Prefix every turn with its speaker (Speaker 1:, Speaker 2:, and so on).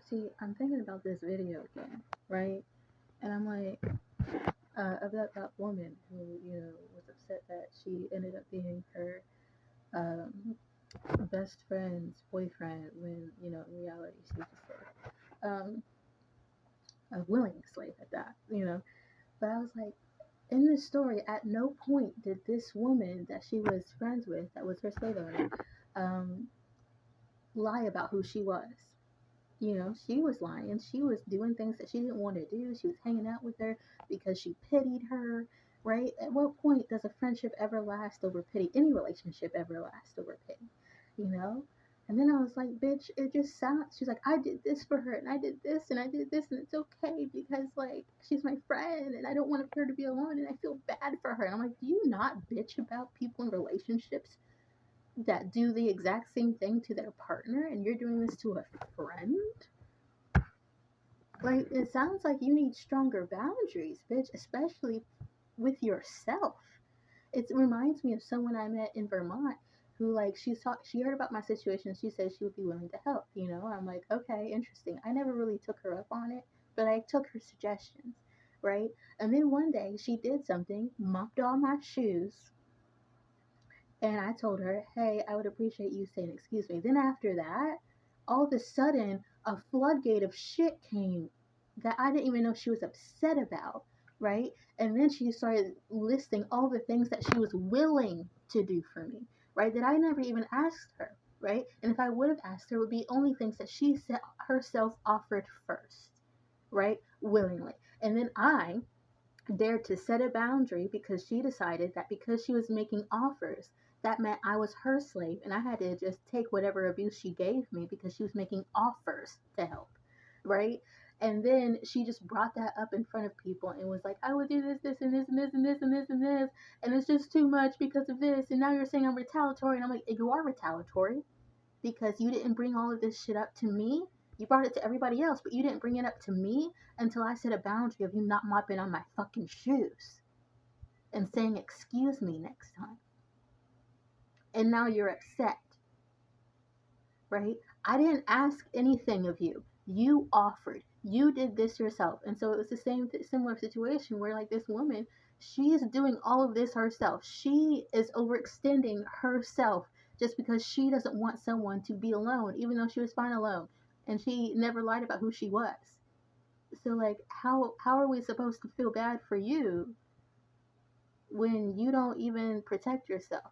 Speaker 1: See, I'm thinking about this video again, right? And I'm like, about that woman who, was upset that she ended up being her um, best friend's boyfriend when, in reality she was just a willing slave at that. But I was like, in this story, at no point did this woman that she was friends with, that was her slave owner, um, lie about who she was. She was lying. She was doing things that she didn't want to do. She was hanging out with her because she pitied her, right? At what point does a friendship ever last over pity? Any relationship ever last over pity, you know? And then I was like, bitch, it just sounds, she's like, I did this for her and I did this and I did this and it's okay because, like, she's my friend and I don't want her to be alone and I feel bad for her. And I'm like, do you not bitch about people in relationships that do the exact same thing to their partner and you're doing this to a friend? Like, it sounds like you need stronger boundaries, bitch, especially with yourself. It reminds me of someone I met in Vermont who, like, she heard about my situation. She said she would be willing to help. I'm like, okay, interesting. I never really took her up on it, but I took her suggestions, right? And then one day she did something, mopped all my shoes, and I told her, hey, I would appreciate you saying excuse me. Then after that, all of a sudden, a floodgate of shit came that I didn't even know she was upset about, right? And then she started listing all the things that she was willing to do for me, right? That I never even asked her, right? And if I would have asked her, it would be only things that she said herself offered first, right? Willingly. And then I dared to set a boundary because she decided that because she was making offers, that meant I was her slave and I had to just take whatever abuse she gave me because she was making offers to help, right? And then she just brought that up in front of people and was like, I would do this, this, and this, and this, and this, and this, and this, and it's just too much because of this. And now you're saying I'm retaliatory. And I'm like, you are retaliatory because you didn't bring all of this shit up to me. You brought it to everybody else, but you didn't bring it up to me until I set a boundary of you not mopping on my fucking shoes and saying excuse me next time. And now you're upset, right? I didn't ask anything of you. You offered. You did this yourself. And so it was the similar situation where, like, this woman, she's doing all of this herself. She is overextending herself just because she doesn't want someone to be alone, even though she was fine alone. And she never lied about who she was. So, like, how are we supposed to feel bad for you when you don't even protect yourself?